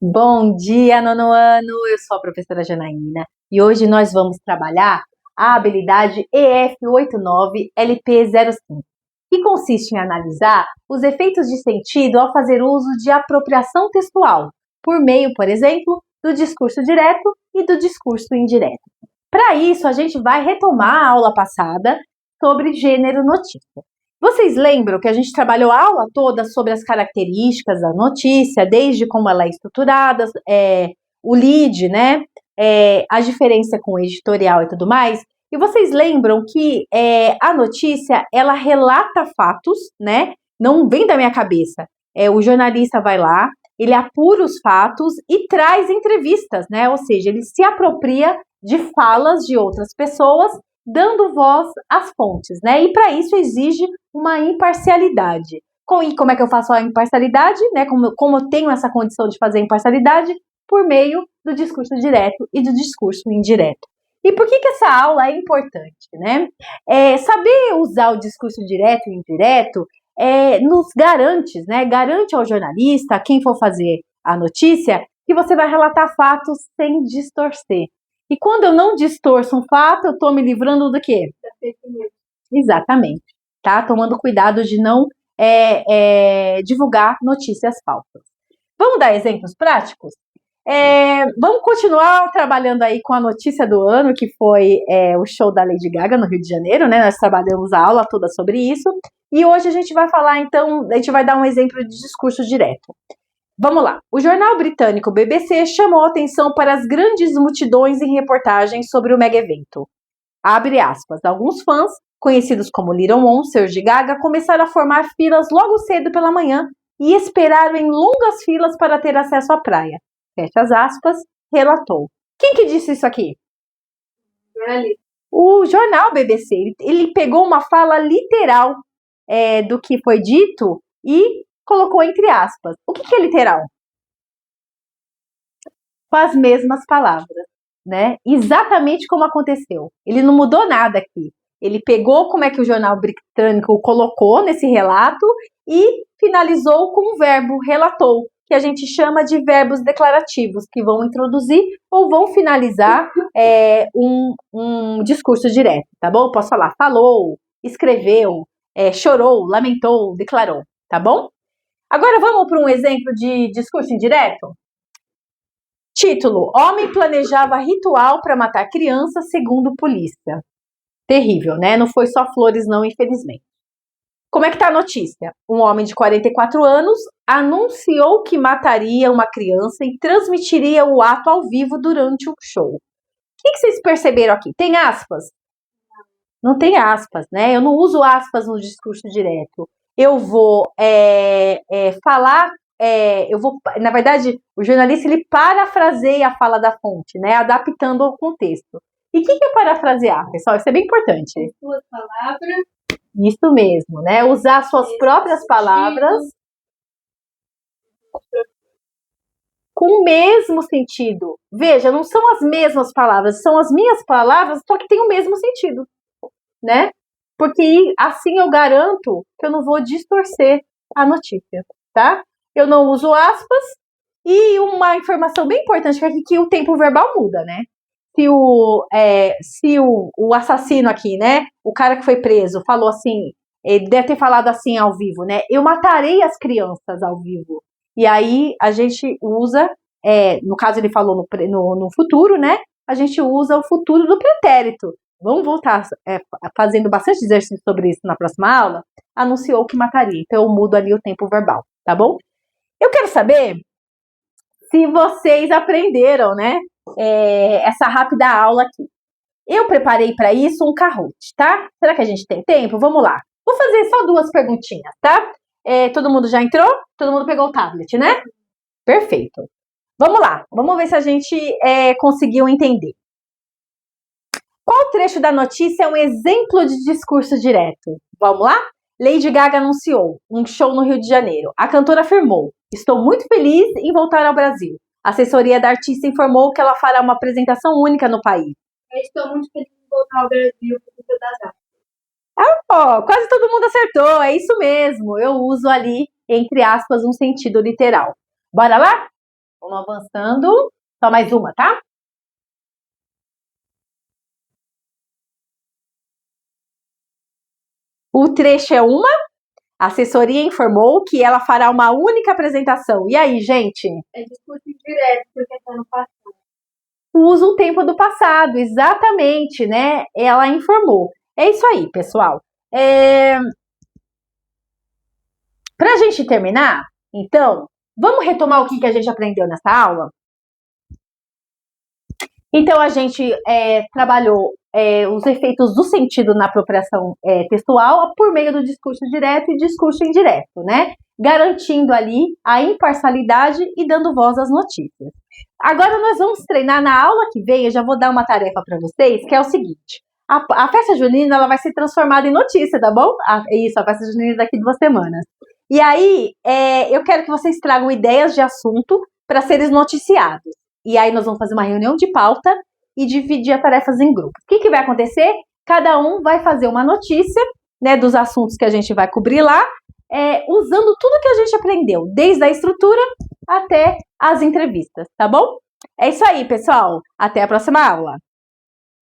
Bom dia, nono ano! Eu sou a professora Janaína e hoje nós vamos trabalhar a habilidade EF89-LP05, que consiste em analisar os efeitos de sentido ao fazer uso de apropriação textual, por meio, por exemplo, do discurso direto e do discurso indireto. Para isso, a gente vai retomar a aula passada sobre gênero notícia. Vocês lembram que a gente trabalhou a aula toda sobre as características da notícia, desde como ela é estruturada, o lead, né? A diferença com o editorial e tudo mais. E vocês lembram que a notícia, ela relata fatos, né? Não vem da minha cabeça. O jornalista vai lá, ele apura os fatos e traz entrevistas, né? Ou seja, ele se apropria de falas de outras pessoas, dando voz às fontes, né? E para isso exige uma imparcialidade. E como é que eu faço a imparcialidade, né? Como eu tenho essa condição de fazer imparcialidade? Por meio do discurso direto e do discurso indireto. E por que essa aula é importante, né? Saber usar o discurso direto e indireto nos garante, né? Garante ao jornalista, a quem for fazer a notícia, que você vai relatar fatos sem distorcer. E quando eu não distorço um fato, eu estou me livrando do quê? Da fake news. Exatamente. Tá? Tomando cuidado de não divulgar notícias falsas. Vamos dar exemplos práticos? Vamos continuar trabalhando aí com a notícia do ano, que foi o show da Lady Gaga no Rio de Janeiro, né? Nós trabalhamos a aula toda sobre isso. E hoje a gente vai falar, então, a gente vai dar um exemplo de discurso direto. Vamos lá. O jornal britânico BBC chamou atenção para as grandes multidões em reportagens sobre o mega evento. Abre aspas. Alguns fãs, conhecidos como Little Monsters de Gaga, começaram a formar filas logo cedo pela manhã e esperaram em longas filas para ter acesso à praia. Fecha as aspas, relatou. Quem que disse isso aqui? O jornal BBC. Ele pegou uma fala literal do que foi dito e colocou entre aspas. O que é literal? Com as mesmas palavras, né? Exatamente como aconteceu. Ele não mudou nada aqui. Ele pegou como é que o jornal britânico colocou nesse relato e finalizou com o verbo relatou, que a gente chama de verbos declarativos, que vão introduzir ou vão finalizar um discurso direto, tá bom? Posso falar falou, escreveu, chorou, lamentou, declarou, tá bom? Agora vamos para um exemplo de discurso indireto? Título: Homem planejava ritual para matar criança, segundo polícia. Terrível, né? Não foi só flores não, infelizmente. Como é que tá a notícia? Um homem de 44 anos anunciou que mataria uma criança e transmitiria o ato ao vivo durante o show. O que vocês perceberam aqui? Tem aspas? Não tem aspas, né? Eu não uso aspas no discurso direto. Eu vou falar, na verdade, o jornalista ele parafraseia a fala da fonte, né? Adaptando ao contexto. E o que é parafrasear, pessoal? Isso é bem importante. Suas palavras. Isso mesmo, né? Usar suas próprias palavras com o mesmo sentido. Veja, não são as mesmas palavras, são as minhas palavras, só que tem o mesmo sentido, né? Porque assim eu garanto que eu não vou distorcer a notícia, tá? Eu não uso aspas e uma informação bem importante é que o tempo verbal muda, né? Se o assassino aqui, né? O cara que foi preso falou assim, ele deve ter falado assim ao vivo, né? Eu matarei as crianças ao vivo. E aí a gente usa, no caso ele falou no futuro, né? A gente usa o futuro do pretérito. Vamos voltar fazendo bastante exercício sobre isso na próxima aula. Anunciou que mataria. Então eu mudo ali o tempo verbal, tá bom? Eu quero saber se vocês aprenderam, né? Essa rápida aula aqui. Eu preparei para isso um Kahoot, tá? Será que a gente tem tempo? Vamos lá. Vou fazer só 2 perguntinhas, tá? Todo mundo já entrou? Todo mundo pegou o tablet, né? Perfeito. Vamos lá. Vamos ver se a gente conseguiu entender. Qual trecho da notícia é um exemplo de discurso direto? Vamos lá? Lady Gaga anunciou um show no Rio de Janeiro. A cantora afirmou: estou muito feliz em voltar ao Brasil. A assessoria da artista informou que ela fará uma apresentação única no país. Eu estou muito feliz em voltar ao Brasil por conta das artes. Quase todo mundo acertou, é isso mesmo. Eu uso ali, entre aspas, um sentido literal. Bora lá? Vamos avançando. Só mais uma, tá? O trecho é uma. A assessoria informou que ela fará uma única apresentação. E aí, gente? É discurso indireto, porque está no passado. Usa o tempo do passado, exatamente, né? Ela informou. É isso aí, pessoal. Para a gente terminar, então, vamos retomar o que a gente aprendeu nessa aula? Então, a gente trabalhou os efeitos do sentido na apropriação textual por meio do discurso direto e discurso indireto, né? Garantindo ali a imparcialidade e dando voz às notícias. Agora, nós vamos treinar na aula que vem, eu já vou dar uma tarefa para vocês, que é o seguinte. A festa junina, ela vai ser transformada em notícia, tá bom? Isso, a festa junina daqui 2 semanas. E aí, eu quero que vocês tragam ideias de assunto para serem noticiados. E aí nós vamos fazer uma reunião de pauta e dividir as tarefas em grupos. O que vai acontecer? Cada um vai fazer uma notícia, né, dos assuntos que a gente vai cobrir lá, usando tudo que a gente aprendeu, desde a estrutura até as entrevistas, tá bom? É isso aí, pessoal. Até a próxima aula.